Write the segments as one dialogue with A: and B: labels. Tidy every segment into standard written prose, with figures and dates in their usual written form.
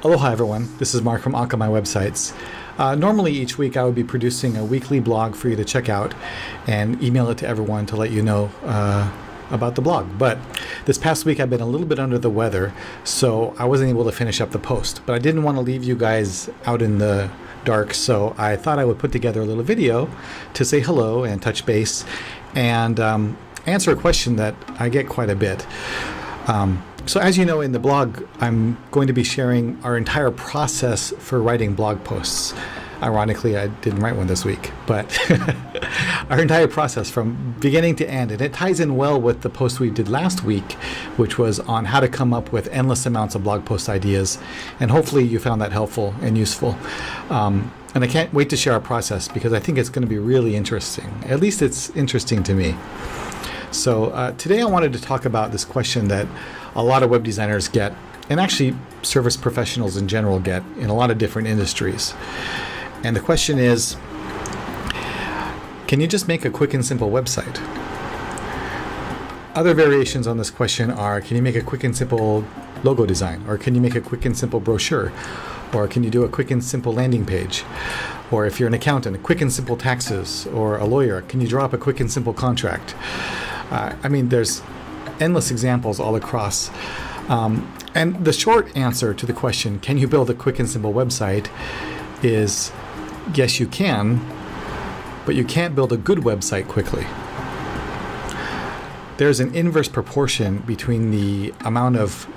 A: Aloha everyone, this is Mark from Akamai Websites. Normally each week I would be producing a weekly blog for you to check out and email it to everyone to let you know about the blog. But this past week I've been a little bit under the weather, so I wasn't able to finish up the post. But I didn't want to leave you guys out in the dark, so I thought I would put together a little video to say hello and touch base and answer a question that I get quite a bit. So as you know, in the blog, I'm going to be sharing our entire process for writing blog posts. Ironically, I didn't write one this week, but our entire process from beginning to end. And it ties in well with the post we did last week, which was on how to come up with endless amounts of blog post ideas. And hopefully you found that helpful and useful. And I can't wait to share our process because I think it's going to be really interesting. At least it's interesting to me. So today I wanted to talk about this question that a lot of web designers get, and actually service professionals in general get in a lot of different industries. And the question is, can you just make a quick and simple website? Other variations on this question are, can you make a quick and simple logo design? Or can you make a quick and simple brochure? Or can you do a quick and simple landing page? Or if you're an accountant, quick and simple taxes, or a lawyer, can you draw up a quick and simple contract? I mean, there's endless examples all across. And the short answer to the question, can you build a quick and simple website, is yes, you can, but you can't build a good website quickly. There's an inverse proportion between the amount of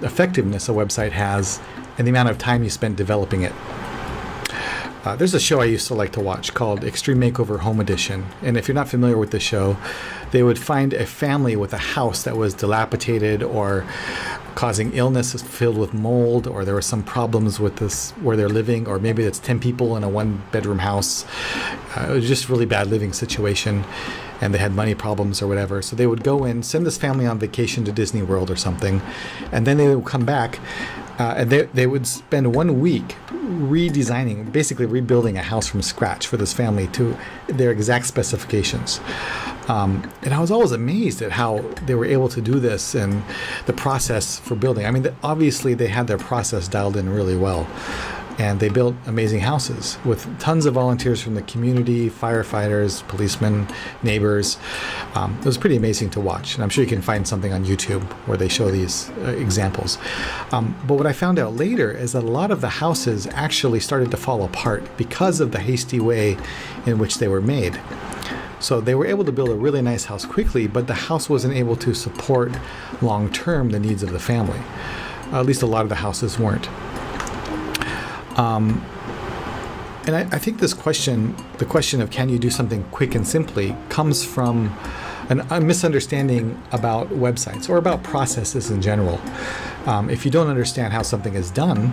A: effectiveness a website has and the amount of time you spend developing it. There's a show I used to like to watch called Extreme Makeover Home Edition. And if you're not familiar with the show, they would find a family with a house that was dilapidated or causing illness filled with mold, or there were some problems with this where they're living, or maybe it's 10 people in a one-bedroom house. It was just a really bad living situation, and they had money problems or whatever. So they would go in, send this family on vacation to Disney World or something, and then they would come back and they would spend 1 week redesigning, basically rebuilding a house from scratch for this family to their exact specifications. And I was always amazed at how they were able to do this and the process for building. I mean, obviously they had their process dialed in really well. And they built amazing houses with tons of volunteers from the community, firefighters, policemen, neighbors. It was pretty amazing to watch. And I'm sure you can find something on YouTube where they show these examples. But what I found out later is that a lot of the houses actually started to fall apart because of the hasty way in which they were made. So they were able to build a really nice house quickly, but the house wasn't able to support long-term the needs of the family. At least a lot of the houses weren't. And I think this question, the question of can you do something quick and simply, comes from a misunderstanding about websites or about processes in general. If you don't understand how something is done,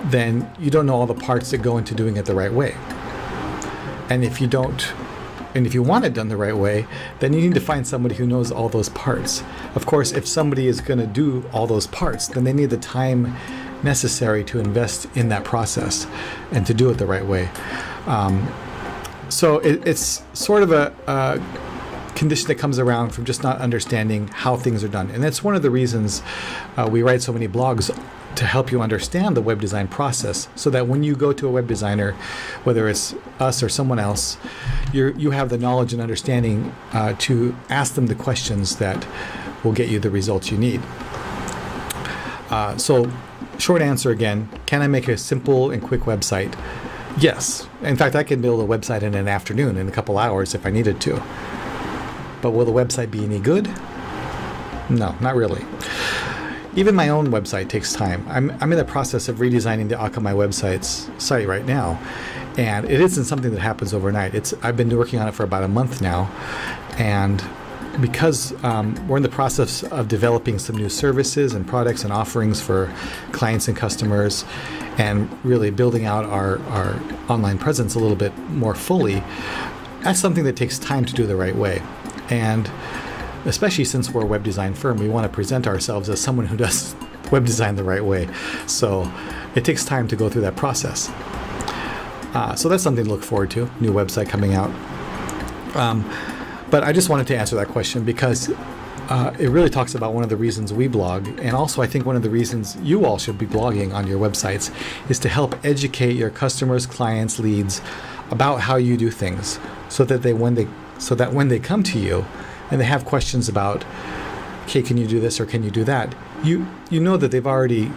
A: then you don't know all the parts that go into doing it the right way. And if you want it done the right way, then you need to find somebody who knows all those parts. Of course, if somebody is going to do all those parts, then they need the time necessary to invest in that process and to do it the right way. So it's sort of a condition that comes around from just not understanding how things are done. And that's one of the reasons we write so many blogs, to help you understand the web design process, so that when you go to a web designer, whether it's us or someone else, you have the knowledge and understanding to ask them the questions that will get you the results you need. So short answer again, can I make a simple and quick website? Yes. In fact, I can build a website in an afternoon, in a couple hours if I needed to. But will the website be any good? No, not really. Even my own website takes time. I'm in the process of redesigning the Akamai website's site right now. And it isn't something that happens overnight. I've been working on it for about a month now. And because we're in the process of developing some new services and products and offerings for clients and customers, and really building out our online presence a little bit more fully, that's something that takes time to do the right way. And especially since we're a web design firm, we want to present ourselves as someone who does web design the right way. So it takes time to go through that process. So that's something to look forward to, new website coming out. But I just wanted to answer that question because it really talks about one of the reasons we blog, and also I think one of the reasons you all should be blogging on your websites is to help educate your customers, clients, leads about how you do things, so that when they come to you and they have questions about, okay, can you do this or can you do that, you know that they've already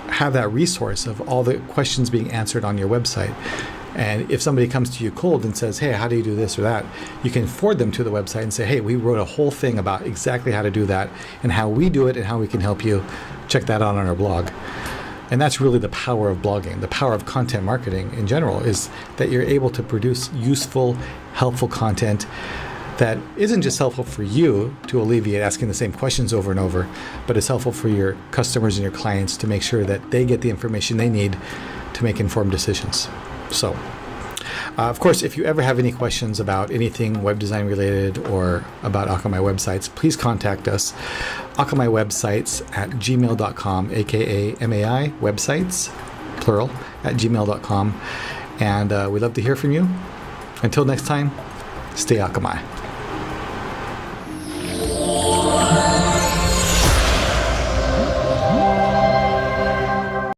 A: have that resource of all the questions being answered on your website. And if somebody comes to you cold and says, hey, how do you do this or that, you can forward them to the website and say, hey, we wrote a whole thing about exactly how to do that and how we do it and how we can help you. Check that out on our blog. And that's really the power of blogging. The power of content marketing in general is that you're able to produce useful, helpful content that isn't just helpful for you to alleviate asking the same questions over and over, but it's helpful for your customers and your clients to make sure that they get the information they need to make informed decisions. So, of course, if you ever have any questions about anything web design related or about Akamai websites, please contact us. Akamai websites at gmail.com, AKA-MAI websites, plural, at gmail.com. And we'd love to hear from you. Until next time, stay Akamai.